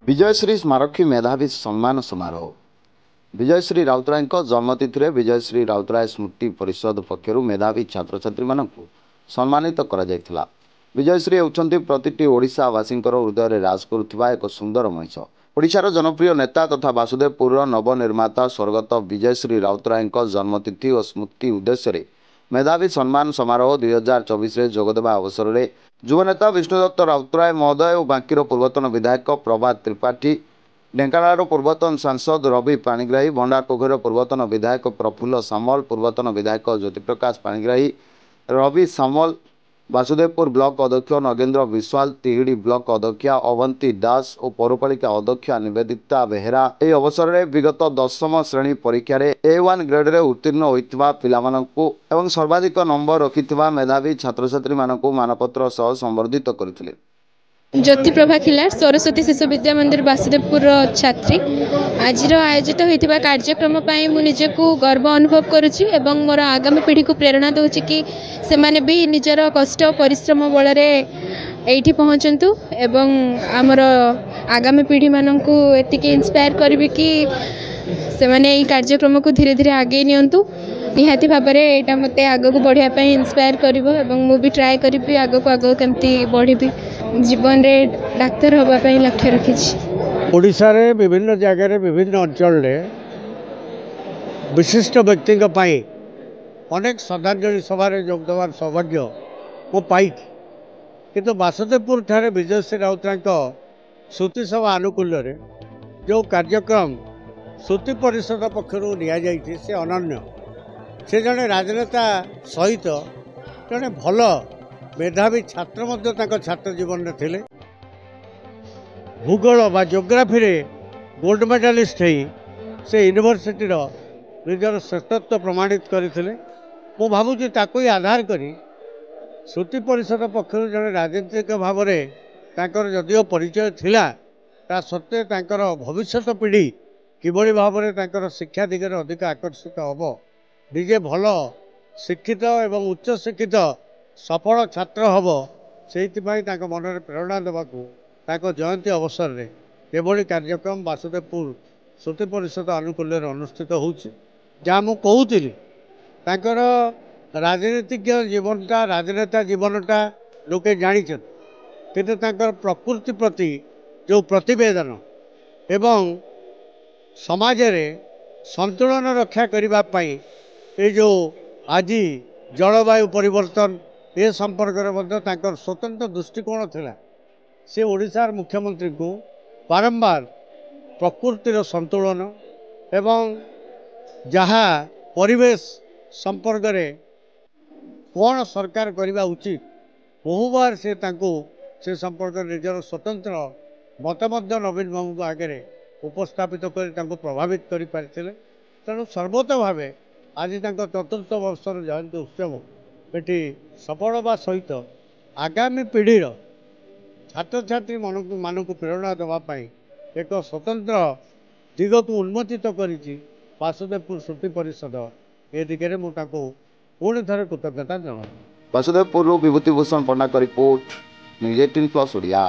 विजयश्री स्मारकी मेधावी सम्मान समारोह विजयश्री राउतराय जन्मतिथि विजयश्री राउतराय स्मृति परिषद पक्षर मेधावी छात्र छात्री मानक सम्मानित करा विजयश्री होती प्रति ओडावासी हृदय राज करुवा एक सुंदर मनीष ओडार जनप्रिय नेता तथा वासुदेवपुर नवनिर्माता स्वर्गत विजयश्री राउतराय जन्मतिथि और स्मृति उद्देश्य मेधावी सम्मान समारोह 2024 जोगदेवा अवसर में युवनेता विष्णुदत्त राउतराय महोदय और बांकीर पूर्वतन विधायक प्रभात त्रिपाठी ढेंकानाल पूर्वतन सांसद रवि पाणिग्राही भंडारपोखर पूर्वतन विधायक प्रफुल्ल सामल पूर्वतन विधायक ज्योतिप्रकाश पाणिग्राही रवि सामल वासुदेवपुर ब्लॉक अध्यक्ष नगेन्द्र विश्वाल तिहिड़ी ब्लॉक अध्यक्षा अवंती दास और पौरपालिका अध्यक्षा निवेदिता बेहेरा यह अवसर में विगत 10म श्रेणी परीक्षा A1 ग्रेड उत्तीर्ण होता पिलामानंकु एवं सर्वाधिक नंबर रखिथिबा मेधावी छात्र छात्री मानकु मानपत्र सह संबर्धित करथिले। ज्योति प्रभा खिलार सरस्वती शिशु विद्या मंदिर वासुदेवपुर छात्री आज आयोजित होता कार्यक्रम मु निजको गर्व अनुभव करुच्ची एवं मोर आगामी पीढ़ी को प्रेरणा दूची कि से माने भी निजर कष्ट परिश्रम बल एठी पहुँचतु एवं आमर आगामी पीढ़ी मानकु एतिके इंस्पायर करी कि से माने এই कार्यक्रम को धीरे धीरे आगे नियंतु निहाती भाव में यहाँ मत आग को बढ़ापी इंस्पायर कर मु भी ट्राए करी आग को आग केमती बढ़ी जीवन में डाक्तर हाँपाई लक्ष्य रखी। ओडिशा रे विभिन्न जगह विभिन्न अंचल विशिष्ट व्यक्ति अनेक श्रद्धांजलि सभा जोगदेवार सौभाग्य मु पाई किंतु वासुदेवपुर ठारे विजयश्री राउतराय श्रुति सभा आनुकूल्य जो कार्यक्रम श्रुति परिषद पक्षर नि से अनन्य से जड़े राजनेता सहित जड़े भल मेधावी छात्र छात्र जीवन में थे भूगोल बा जियोग्राफी रे गोल्ड मेडालिस्ट से यूनिवर्सिटी निजर श्रेष्ठत्व प्रमाणित करते मु भावुँ ताकू आधार करी श्रुति परिषद पक्षर जड़े राजनीतिक भाव में जदिव परिचय थिला ता सत्वे भविष्यत पीढ़ी किभली भाव में शिक्षा दिगरे अधिक आकर्षित हम निजे भल शिक्षित एवं उच्च शिक्षित सफल छात्र हम से मन में प्रेरणा देवाक जयंती अवसर में एभली कार्यक्रम वासुदेवपुर श्रुति परिषद आनुकूल्य अनुष्ठित हो कहूली राजनीतिज्ञ जीवनटा राजनेता जीवनटा लोके जानी प्रकृति प्रति जो प्रतिवेदन एवं समाज रे संतुलन रक्षा करने ये जो आज जलवायु परिवर्तन ये संपर्क में स्वतंत्र दृष्टिकोण थिला से ओडिशार मुख्यमंत्री को बारंबार प्रकृतिर संतुलन एवं जहाँ परिवेश संपर्क में कौन सरकार करने उचित बहु बार से संपर्क निजर स्वतंत्र मत नवीन बाबू आगे उपस्थापित कर प्रभावित कर तेणु सर्वत भाव आज चतुर्थ वर्षर जयंती उत्सव ये सफल सहित आगामी पीढ़ीर छात्र छात्री मानक प्रेरणा देवाई एक स्वतंत्र दिग को उन्मोचित कर वासुदेवपुर श्रुति परिषद ए दिगरे मुझे पुणी थे कृतज्ञता जन। वासुदेवपुर विभूतिभूषण पण्डा का रिपोर्ट न्यूज 18+ ओडिया।